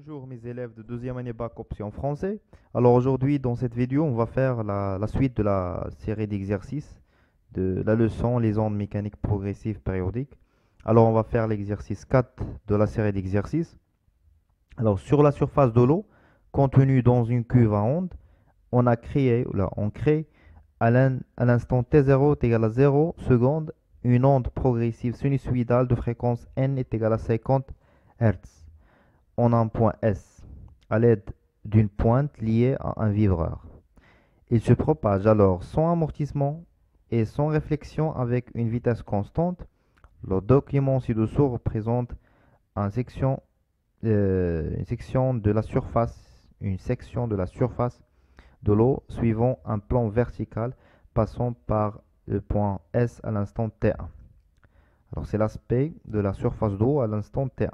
Bonjour mes élèves de deuxième année bac option français. Alors aujourd'hui dans cette vidéo on va faire la suite de la série d'exercices de la leçon les ondes mécaniques progressives périodiques. Alors on va faire l'exercice 4 de la série d'exercices. Alors sur la surface de l'eau contenue dans une cuve à ondes, on crée à l'instant t0 est égal à 0 secondes une onde progressive sinusoïdale de fréquence n est égale à 50 Hz en un point S à l'aide d'une pointe liée à un vibreur. Il se propage alors sans amortissement et sans réflexion avec une vitesse constante. Le document ci-dessous représente une section de la surface de l'eau suivant un plan vertical passant par le point S à l'instant T1. Alors c'est l'aspect de la surface d'eau à l'instant T1.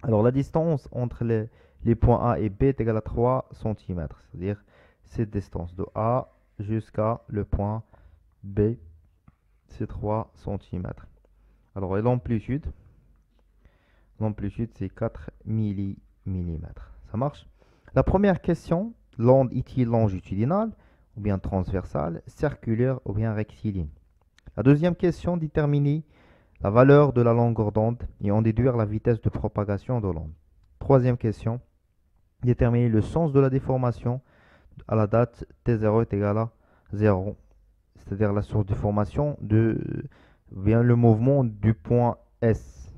Alors la distance entre les points A et B est égale à 3 cm, c'est-à-dire cette distance de A jusqu'à le point B, c'est 3 cm. Alors et l'amplitude c'est 4 mm. Ça marche? La première question, l'onde est-il longitudinale ou bien transversale, circulaire ou bien rectiligne? La deuxième question, déterminer la valeur de la longueur d'onde et en déduire la vitesse de propagation de l'onde. Troisième question, déterminer le sens de la déformation à la date t0 est égal à 0, c'est-à-dire la source de déformation de bien le mouvement du point S,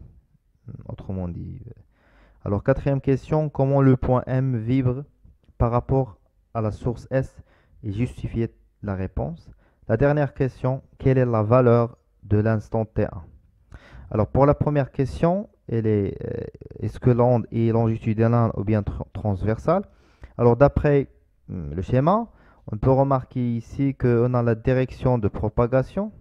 autrement dit. Alors quatrième question, comment le point M vibre par rapport à la source S et justifier la réponse. La dernière question, quelle est la valeur de l'instant T1? Alors pour la première question, est-ce que l'onde est longitudinale ou bien transversale? Alors d'après le schéma, on peut remarquer ici qu'on a la direction de propagation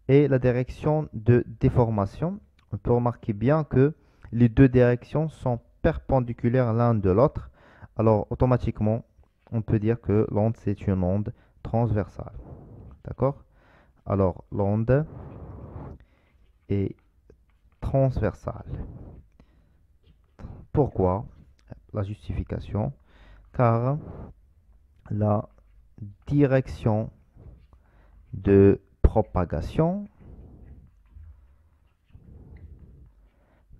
et la direction de déformation. On peut remarquer bien que les deux directions sont perpendiculaires l'un de l'autre. Alors automatiquement, on peut dire que l'onde c'est une onde transversale. D'accord? Alors l'onde est transversale. Pourquoi? La justification. Car la direction de propagation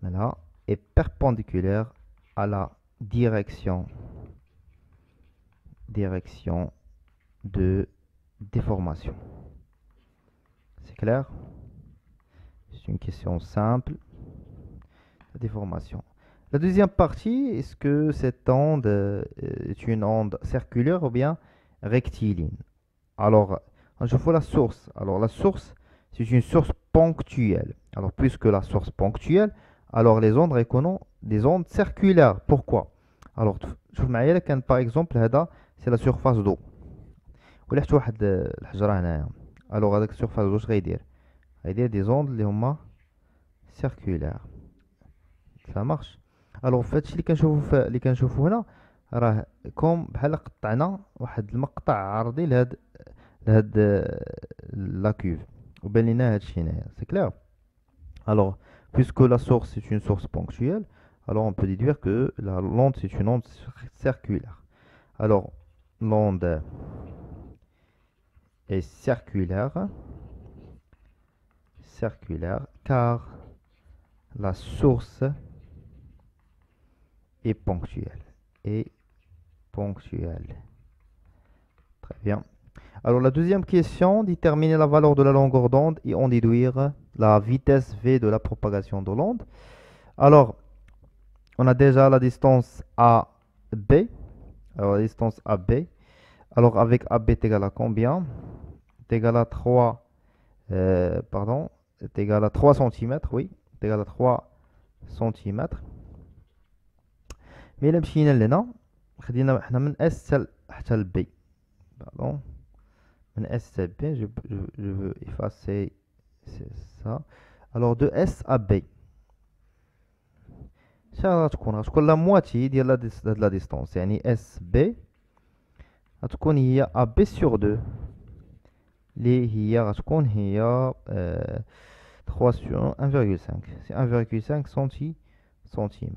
là, est perpendiculaire à la direction de déformation. C'est clair? C'est une question simple. La déformation. La deuxième partie, est-ce que cette onde est une onde circulaire ou bien rectiligne? Alors, je vois la source. Alors, la source, c'est une source ponctuelle. Alors, puisque la source ponctuelle, alors les ondes reconnaissent des ondes circulaires. Pourquoi? Alors, شوف معايا كان par exemple هذا c'est la surface d'eau. ولا حتى واحد الحجرة هنايا. Alors, هذاك surface d'eau اش غيدير des ondes اللي هما circulaires. Ça marche. الوغ فهادشي اللي كنشوفو هنا راه كوم بحال قطعنا واحد المقطع عرضي لهاد لا كوف وبان لينا هادشي هنايا سي كلير. Alors puisque la source est une source ponctuelle, alors on peut déduire que l'onde c'est une onde circulaire. Alors l'onde est circulaire car la source est ponctuelle. Très bien. Alors la deuxième question, déterminer la valeur de la longueur d'onde et en déduire la vitesse v de la propagation de l'onde. Alors, on a déjà la distance AB. Alors la distance AB. Alors avec AB est égal à combien? Est égal à 3 est égal à 3 cm, oui, est égal à 3 cm. Mais إلا مشينا لهنا خدينا حنا من S حتى ل B. Pardon. من S à B, je veux effacer ça. Alors de S à B. شحال غتكون لا مواتي ديال لا ديستونس يعني اس بي غتكون هي ا بي سور 2 اللي هي غتكون هي 3 sur 1,5 c'est 1,5 cm.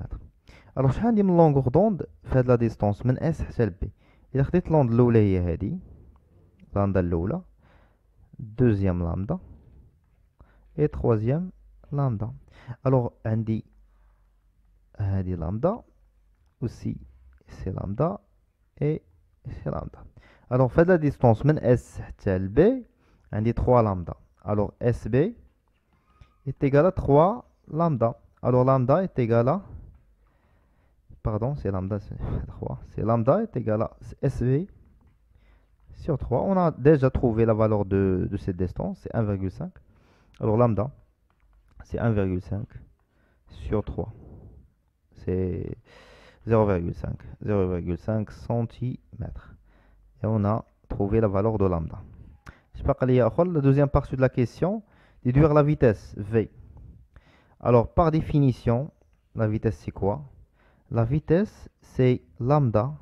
الوغ شحال عندي من لونغور دوند في هاد لا ديستونس من اس حتى ل بي؟ الا خديت لوند الاولى هي هادي، لامدا الاولى، دوزيام لامدا اي تخوازيام لامدا. الوغ عندي هادي لامدا aussi سي لامدا اي سي لامدا. الوغ في هاد لا ديستونس من اس حتى ل بي عندي 3 لامدا. الوغ اس بي est égal à 3 lambda. Alors lambda est égal à, pardon, c'est lambda, c'est 3. C'est lambda est égal à SV sur 3. On a déjà trouvé la valeur de cette distance, c'est 1,5. Alors lambda, c'est 1,5 sur 3. C'est 0,5 cm. Et on a trouvé la valeur de lambda. La deuxième partie de la question, déduire la vitesse V. Alors, par définition, la vitesse, c'est quoi? La vitesse, c'est lambda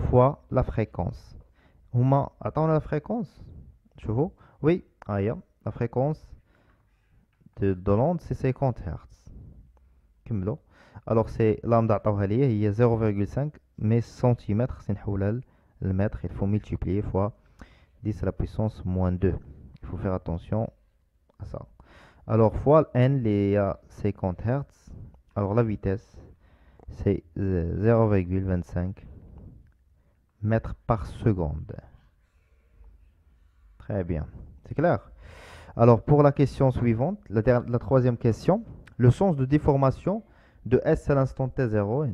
fois la fréquence. Attends, la fréquence? Chevaux? Oui, aïe, la fréquence de l'onde, c'est 50 Hz. Alors, c'est lambda, il y a 0,5, mais centimètres, c'est le mètre, il faut multiplier fois 10 à la puissance moins 2. Il faut faire attention à ça. Alors, fois n, il y a 50 Hz. Alors, la vitesse, c'est 0,25 mètres par seconde. Très bien. C'est clair? Alors, pour la question suivante, la troisième question, le sens de déformation de S à l'instant T0,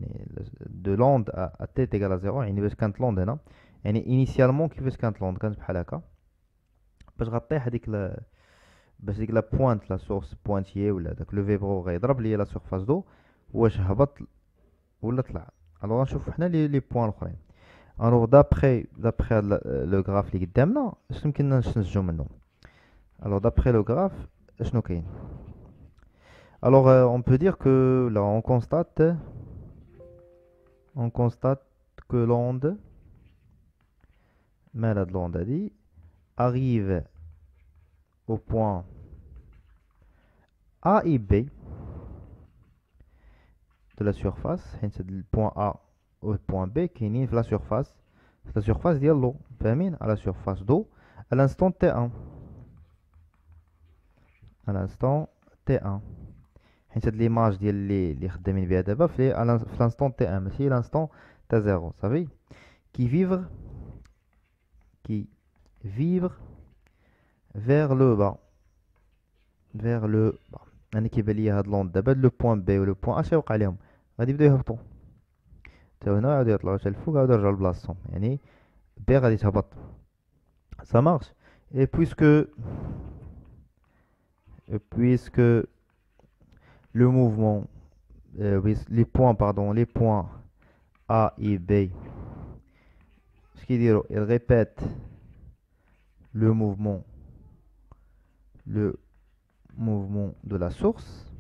de l'onde à T est égal à 0, يعني باش كانت l'onde هنا، يعني initialement كيفاش كانت l'onde كانت بحال هكا، باش غطيح هذيك باش ديك لا بوينت لا سورس بوينتيي ولا داك لو فيبرو غيضرب ليا لا سورفاس دو واش هبط ولا طلع. الوغ غنشوفو حنا لي بوين الاخرين. الوغ دابخي لو غراف اللي قدامنا اش يمكننا نستنتجو منه؟ الوغ دابخي لو غراف اشنو كاين؟ الوغ on peut dire que là on constate que l'onde مال هاد l'onde هادي arrive au point A et B de la surface. Le point A au point B qui est la surface ديالو فاهمين à la surface d'eau à l'instant T1 à l'instant T1 حيت هاد l'image ديال اللي خدامين بها دابا في l'instant T1 ماشي l'instant T0 صافي. qui vibre vers le bas انا كيبان ليا هاد لوند دابا لو بوين بي ولو بوين اش يوقع لهم؟ غادي يبداو يهبطوا حتى هنا، يعاودوا يطلعوا حتى الفوق، يعاودوا يرجعوا لبلاصتهم، يعني بي غادي تهبط. ça marche. Et puisque le mouvement les points A et B ce qu'ils diront, ils répètent le mouvement de la source.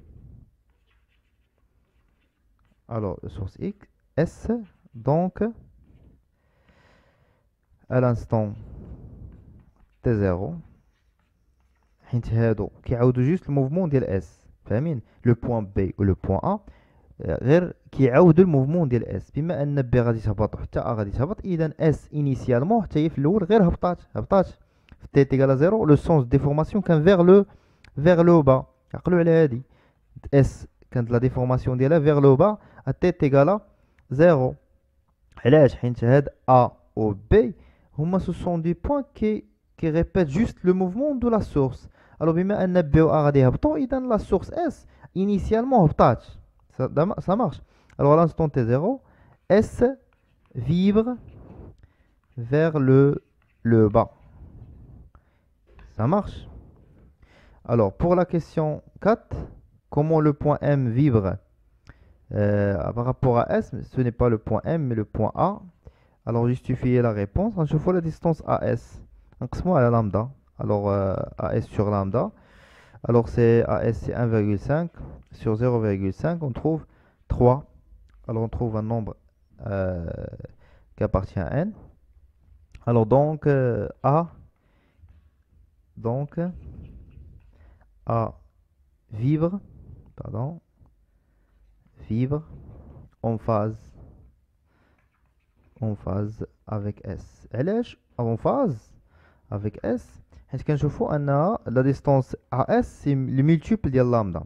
Alors, source X, S, donc, à l'instant T0, حيت هادو كيعاودو جوست الموفمون ديال اس، فاهمين؟ لو بوين بي و لو بوين ا غير كيعاودو الموفمون ديال اس، بما ان بي غادي تهبط وحتى ا غادي تهبط، اذا اس انيسيالمون حتى هي في الاول غير هبطات في تي تيغال زيرو. لو سونس ديفورماسيون كان فيغ لو با. عقلوا على هادي، اس كانت لا ديفورماسيون ديالها فيغ لو با ا تي تيغال زيرو. علاش؟ حيت هاد ا و بي هما سو سون دي بوين qui répète juste le mouvement de la source. Alors, بما أن B و A غادي يهبطوا، إذا la source S initialement هبطات. Ça marche. Alors, à l'instant T0, S vibre vers le bas. Ça marche. Alors, pour la question 4, comment le point M vibre par rapport à S? Ce n'est pas le point M, mais le point A. Alors, justifiez la réponse. Je vois la distance AS. نقسمو على lambda. Alors AS sur lambda, alors c'est AS c'est 1,5 sur 0,5, on trouve 3. Alors on trouve un nombre qui appartient à n. Alors donc A vibre en phase avec S. علاش en phase avec S حيت كنشوفوا ان la distance AS c'est le multiple ديال lambda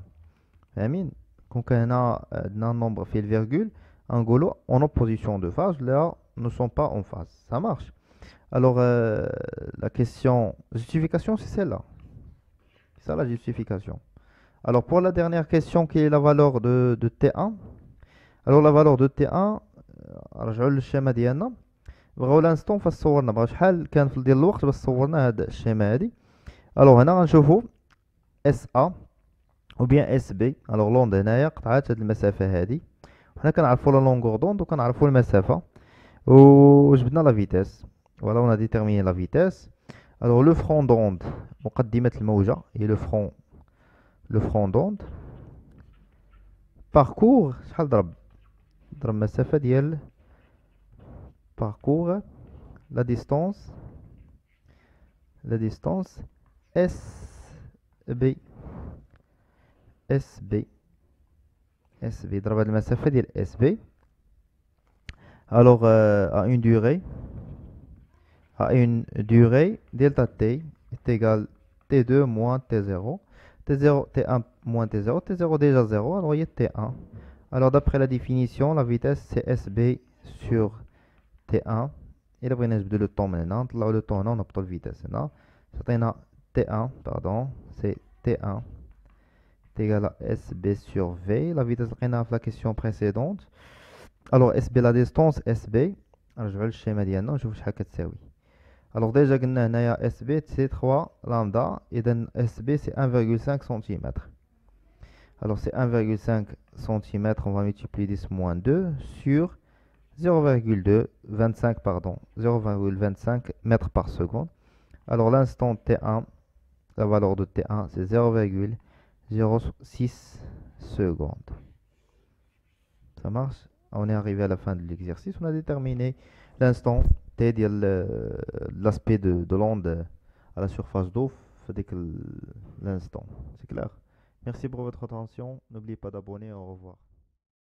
فاهمين كون كان هنا عندنا nombre فيه الفيرغول نقولوا en opposition de phase là ne sont pas en phase ça marche. Alors la question justification c'est celle-là, c'est ça la justification. Alors pour la dernière question qui est la valeur de T1, alors la valeur de T1 رجعوا للشيما ديالنا بغاو لانستون فاش صورنا بغا شحال كان في ديال الوقت باش صورنا هاد الشيما هادي. الوغ هنا غنشوفو اس ا او بيان اس بي. الوغ لوند هنايا قطعات هاد المسافه هادي وحنا كنعرفو لا لونغور دوند وكنعرفو المسافه وجبدنا لا فيتاس. فوالا اون ا ديتيرميني لا فيتاس. الوغ لو فرون دوند مقدمه الموجه هي لو فرون دوند باركور شحال ضرب مسافه ديال parcours la distance SB ضرب المسافة ديال SB. alors à une durée delta T est égal T2 moins T0 T1 moins T0 T0 déjà 0 alors il y a T1. alors d'après la définition la vitesse c'est SB sur T1. إلا بغينا نجبدو لو طون من هنا نطلعو لو طون هنا ونهبطو الفيتاس هنا عطينا T1 pardon c'est T1 est égal à SB sur V. la vitesse لقيناها في la question précédente. alors SB la distance SB نرجعو للشيما ديالنا ونشوفو شحال كتساوي. alors déjà قلنا هنايا SB c'est 3 lambda إذا SB c'est 1,5 cm. alors c'est 1,5 cm on va multiplier 10 moins 2 sur 0,25 mètres par seconde. Alors l'instant T1, la valeur de T1 c'est 0,06 secondes. Ça marche. On est arrivé à la fin de l'exercice. On a déterminé l'instant T de l'aspect de l'onde à la surface d'eau dès que l'instant. C'est clair. Merci pour votre attention. N'oubliez pas d'abonner. Au revoir.